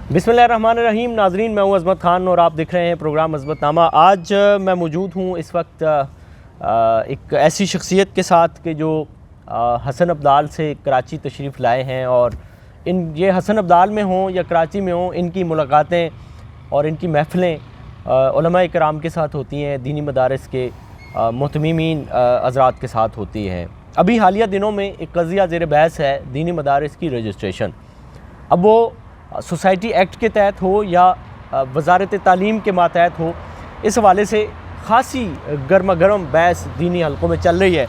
बिस्मिल्लाहिर्रहमानिर्रहीम। नाजरीन, मैं हूं अज़मत ख़ान और आप देख रहे हैं प्रोग्राम अज़मत नामा। आज मैं मौजूद हूं इस वक्त एक ऐसी शख्सियत के साथ कि जो हसन अब्दाल से कराची तशरीफ़ लाए हैं, और ये हसन अब्दाल में हों या कराची में हों, इनकी मुलाकातें और इनकी महफ़िलें उलमा इकराम के साथ होती हैं, दीनी मदारिस के मुतमिमीन हज़रात के साथ होती हैं। अभी हालिया दिनों में एक क़ज़िया ज़ेर बहस है दीनी मदारिस की रजिस्ट्रेशन। अब वो सोसाइटी एक्ट के तहत हो या वज़ारत तालीम के मातहत हो, इस हवाले से ख़ासी गर्मा गर्म बहस दीनी हलकों में चल रही है।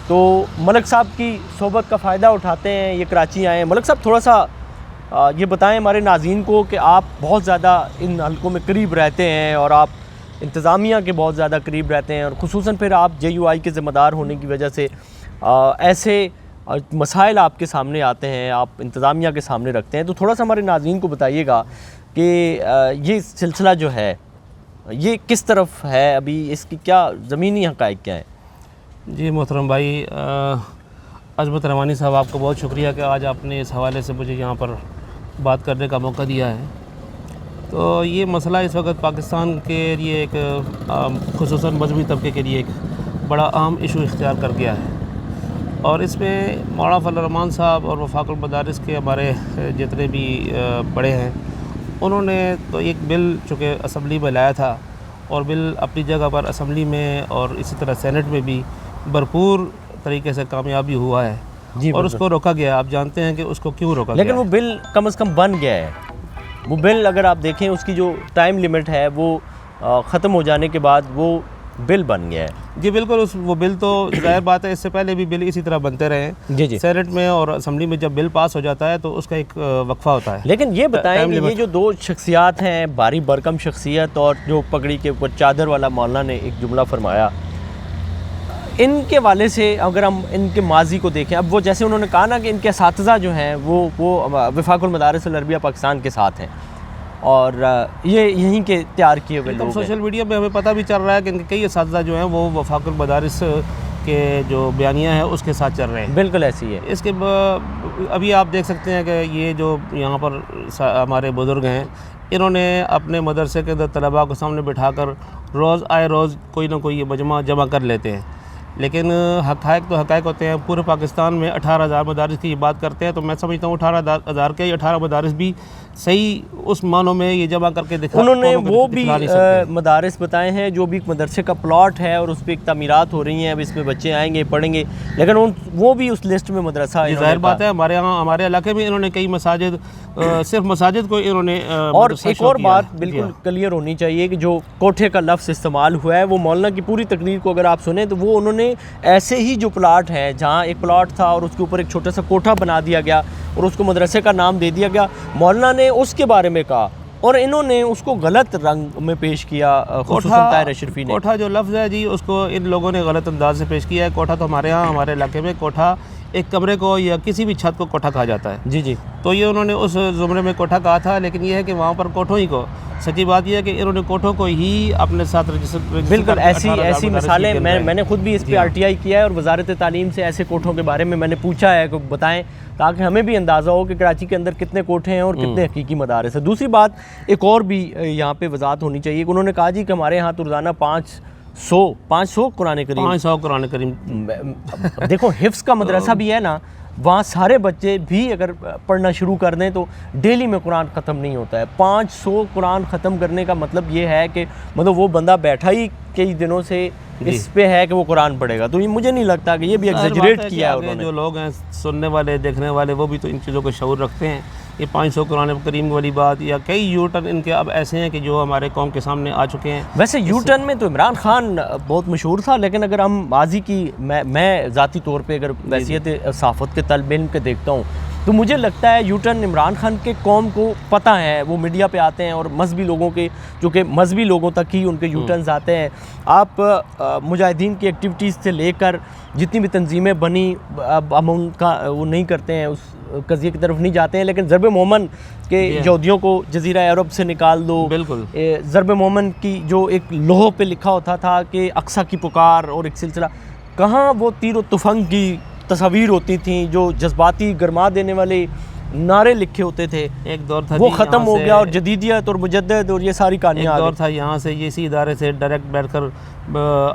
तो मलक साहब की सोबत का फ़ायदा उठाते हैं, ये कराची आए हैं। मलक साहब, थोड़ा सा ये बताएं हमारे नाज़रीन को कि आप बहुत ज़्यादा इन हलकों में करीब रहते हैं और आप इंतज़ामिया के बहुत ज़्यादा करीब रहते हैं, और ख़ुसूसन फिर आप JUI के ज़िम्मेदार होने की वजह से ऐसे मसाइल आपके सामने आते हैं, आप इंतज़ामिया के सामने रखते हैं। तो थोड़ा सा हमारे नाज़रीन को बताइएगा कि ये सिलसिला जो है ये किस तरफ है, अभी इसकी क्या ज़मीनी हक़ाइक़ क्या हैं? जी मोहतरम भाई, अज़मत रवानी साहब, आपका बहुत शुक्रिया कि आज आपने इस हवाले से मुझे यहाँ पर बात करने का मौका दिया है। तो ये मसला इस वक्त पाकिस्तान के लिए एक ख़ुसूसन मज़हबी तबके के लिए एक बड़ा अहम इशू इख्तियार कर गया है, और इसमें मौलाना फजल रहमान साहब और वफाकुल मदारिस के हमारे जितने भी बड़े हैं, उन्होंने तो एक बिल चूँकि असम्बली में लाया था, और बिल अपनी जगह पर असम्बली में और इसी तरह सेनेट में भी भरपूर तरीके से कामयाबी हुआ है जी, और उसको रोका गया। आप जानते हैं कि उसको क्यों रोका गया, लेकिन वो बिल कम से कम बन गया है। वो बिल अगर आप देखें, उसकी जो टाइम लिमिट है वो ख़त्म हो जाने के बाद वो बिल बन गया है। जी बिल्कुल, वो बिल तो ज़ाहिर बात है, इससे पहले भी बिल इसी तरह बनते रहे हैं। जी सेनेट में और असम्बली में जब बिल पास हो जाता है तो उसका एक वक्फा होता है। लेकिन ये बताएं कि ये जो दो शख्सियात हैं, भारी भरकम शख्सियत और जो पगड़ी के ऊपर चादर वाला मौलाना ने एक जुमला फरमाया, इनके वाले से अगर हम इनके माजी को देखें, अब वो जैसे उन्होंने कहा ना कि इनके असातिज़ा जो हैं वो वफाकुल मदारिस अल अरबिया पाकिस्तान के साथ हैं, और ये यहीं के तैयार किए हुए लोग। सोशल मीडिया में हमें पता भी चल रहा है कि इनके कई असातिज़ा जो हैं वो वफाकुल मदारिस के जो बयानियाँ हैं उसके साथ चल रहे हैं। बिल्कुल ऐसी है। इसके अभी आप देख सकते हैं कि ये जो यहाँ पर हमारे बुज़ुर्ग हैं, इन्होंने अपने मदरसे के अंदर तलबा को सामने बिठाकर रोज़ आए रोज़ कोई ना कोई ये मजमा जमा कर लेते हैं। लेकिन हक़ाइक़ तो हक़ाइक़ होते हैं। पूरे पाकिस्तान में 18,000 मदारिस की बात करते हैं, तो मैं समझता हूँ 18,000 के 18 मदारिस भी सही उस मानों में ये जमा करके दिखा। उन्होंने वो भी मदारिस बताए हैं जो भी एक मदरसे का प्लॉट है और उस पर एक तामीरात हो रही हैं, अब इसमें बच्चे आएंगे पढ़ेंगे, लेकिन वो भी उस लिस्ट में मदरसा है। ज़ाहिर बात है, हमारे यहाँ हमारे इलाके में इन्होंने कई मसाजिद, सिर्फ मसाजिद को इन्होंने और एक और बात बिल्कुल क्लियर होनी चाहिए कि जो कोठे का लफ्ज़ इस्तेमाल हुआ है, वो मौलाना की पूरी तकरीर को अगर आप सुने तो वो उन्होंने ऐसे ही जो प्लाट है, जहाँ एक प्लाट था और उसके ऊपर एक छोटा सा कोठा बना दिया गया और उसको मदरसे का नाम दे दिया गया, मौलाना ने उसके बारे में कहा और इन्होंने उसको गलत रंग में पेश किया। ताहिर अशरफी ने कोठा जो लफ्ज़ है जी, उसको इन लोगों ने गलत अंदाज से पेश किया है। कोठा तो हमारे यहाँ हमारे इलाके में कोठा एक कमरे को या किसी भी छत को कोठा कहा जाता है। जी। तो ये उन्होंने उस ज़ुमरे में कोठा कहा था, लेकिन ये है कि वहाँ पर कोठों ही को, सच्ची बात यह है कि इन्होंने कोठों को ही अपने साथ रजिस्टर। बिल्कुल ऐसी मिसालें मैंने खुद भी इस पे RTI किया है, और वज़ारत तालीम से ऐसे कोठों के बारे में मैंने पूछा है कि बताएं, ताकि हमें भी अंदाज़ा हो कि कराची के अंदर कितने कोठे हैं और कितने हकीकी मदारिस हैं। दूसरी बात एक और भी यहाँ पे वजाहत होनी चाहिए कि उन्होंने कहा जी कि हमारे यहाँ तो रोज़ाना 500 कुरान करीम 500 कुरान करीम देखो, हिफ्ज़ का मदरसा भी है ना, वहाँ सारे बच्चे भी अगर पढ़ना शुरू कर दें तो डेली में कुरान ख़त्म नहीं होता है। 500 कुरान ख़त्म करने का मतलब ये है कि मतलब वो बंदा बैठा ही कई दिनों से इस पे है कि वो कुरान पढ़ेगा। तो ये मुझे नहीं लगता कि ये भी एग्जैजरेट किया है उन्होंने। जो लोग हैं सुनने वाले, देखने वाले, वो भी तो इन चीज़ों को शऊर रखते हैं। ये 500 कुरान करीम वाली बात, या कई यूटर्न इनके अब ऐसे हैं कि जो हमारे कौम के सामने आ चुके हैं। वैसे यूटर्न में तो इमरान खान बहुत मशहूर था, लेकिन अगर हम माजी की मैं ज़ाती तौर पे अगर वैसियत सहाफ़त के तलब इल्म के देखता हूँ तो मुझे लगता है यूटर्न इमरान खान के कौम को पता है, वो मीडिया पे आते हैं और मजहबी लोगों के, जो कि मजहबी लोगों तक ही उनके यूटर्न्स आते हैं। आप मुजाहिदीन की एक्टिविटीज़ से लेकर जितनी भी तंजीमें बनी, अब हम उनका वो नहीं करते हैं, उस कज़िये की तरफ नहीं जाते हैं, लेकिन ज़रब मोमन के यहूदियों को जज़ीरा अरब से निकाल दो। बिल्कुल ज़रब मोमन की जो एक लोह पे लिखा होता था कि अक्सा की पुकार और एक सिलसिला, कहाँ वो तीर व तुफंग की तस्वीर होती थी जो जज्बाती गरमा देने वाले नारे लिखे होते थे, एक दौर था वो जी ख़त्म यहाँ हो से- गया और जदीदियत और मुजद्दद और ये सारी कहानियाँ एक आ दौर गई। था यहाँ से ये इसी इदारे से डायरेक्ट बैठकर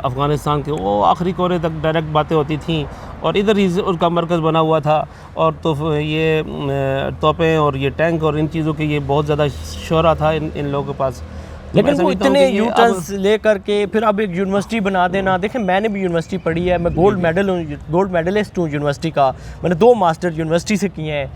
अफ़गानिस्तान के वो आखिरी कोने तक डायरेक्ट बातें होती थीं, और इधर ही उनका मरकज़ बना हुआ था, और तो ये तोपें और ये टैंक और इन चीज़ों के ये बहुत ज़्यादा शोरा था इन लोगों के पास। तो लेकिन मैं वो समझता हूँ इतने कि ये यू अब- टर्न्स ले करके फिर अब एक यूनिवर्सिटी बना देना। देखें, मैंने भी यूनिवर्सिटी पढ़ी है, मैं गोल्ड मेडलिस्ट हूँ यूनिवर्सिटी का, मैंने 2 मास्टर यूनिवर्सिटी से किए हैं।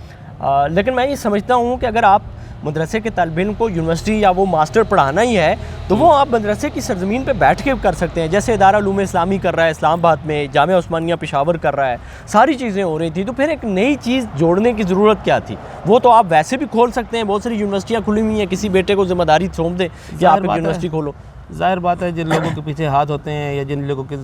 लेकिन मैं ये समझता हूँ कि अगर आप मदरसे के तालिब इल्म को यूनिवर्सिटी या वो मास्टर पढ़ाना ही है तो वो आप मदरसे की सरजमीन पे बैठ के कर सकते हैं, जैसे इदारा उलूम इस्लामी कर रहा है इस्लामाबाद में, जामिया उस्मानिया पेशावर कर रहा है, सारी चीज़ें हो रही थी। तो फिर एक नई चीज़ जोड़ने की ज़रूरत क्या थी? वो तो आप वैसे भी खोल सकते हैं, बहुत सारी यूनिवर्सिटियाँ खुली हुई हैं, किसी बेटे को जिम्मेदारी सौंप दें कि आप एक यूनिवर्सिटी खोलो। ज़ाहिर बात है, जिन लोगों के पीछे हाथ होते हैं या जिन लोगों के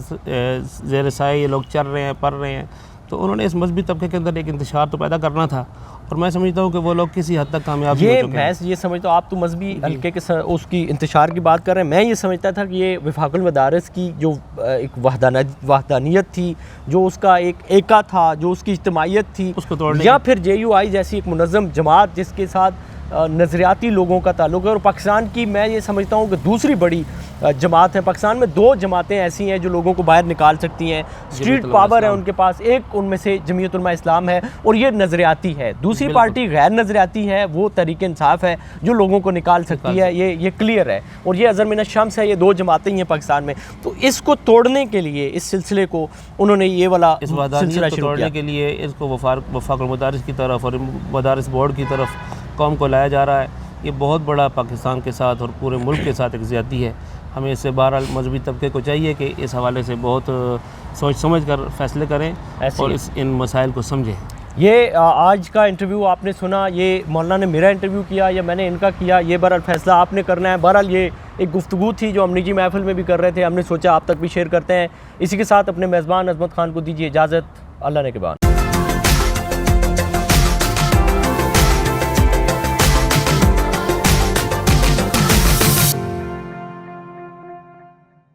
ज़ेर साए ये लोग चल रहे हैं, पढ़ रहे हैं, तो उन्होंने इस मजहबी तबके के अंदर एक इंतशार तो पैदा करना था, और मैं समझता हूँ कि वो लोग किसी हद तक कामयाब भी हो ये चुके हैं। मैं ये समझता हूँ, आप तो मजहबी हल्के के उसकी इंतशार की बात कर रहे हैं, मैं ये समझता था कि ये वफाकुल मदारिस की जो एक वहदानियत थी, जो उसका एक एका था, जो उसकी इज्तिमाइयत थी, उसको तोड़ने या फिर JUI जैसी एक मुनज़्ज़म जमात जिसके साथ नज़रियाती लोगों का ताल्लुक़ है। और पाकिस्तान की मैं ये समझता हूँ कि दूसरी बड़ी जमात है, पाकिस्तान में 2 जमातें ऐसी हैं जो लोगों को बाहर निकाल सकती हैं, स्ट्रीट पावर है उनके पास, एक उनमें से जमीयत उलमा इस्लाम है और ये नज़रियाती है। दूसरी पार्टी गैर नज़रियाती है, वो तहरीक इंसाफ है जो लोगोों को निकाल सकती है, ये क्लियर है। और ये अज़र मिन शम्स है, ये 2 जमातें ही हैं पाकिस्तान में। तो इसको तोड़ने के लिए, इस सिलसिले को उन्होंने ये वाला इस सिलसिला वहदानियत को शुरू तोड़ने किया। के लिए इसको वफाकुल मदारिस की तरफ और मदारिस बोर्ड की तरफ कौम को लाया जा रहा है। ये बहुत बड़ा पाकिस्तान के साथ और पूरे मुल्क के साथ एक ज़्यादती है। हमें इससे बहरहाल मजहबी तबके को चाहिए कि इस हवाले से बहुत सोच समझ कर फैसले करें और इन मसाइल को समझें। ये आज का इंटरव्यू आपने सुना, ये मौलाना ने मेरा इंटरव्यू किया या मैंने इनका किया, ये बहरहाल फैसला आपने करना है। बहरहाल ये एक गुफ्तगू थी जो हम निजी महफिल में भी कर रहे थे, हमने सोचा आप तक भी शेयर करते हैं। इसी के साथ अपने मेज़बान अज़मत ख़ान को दीजिए इजाज़त। अल्लाह ने के बाद।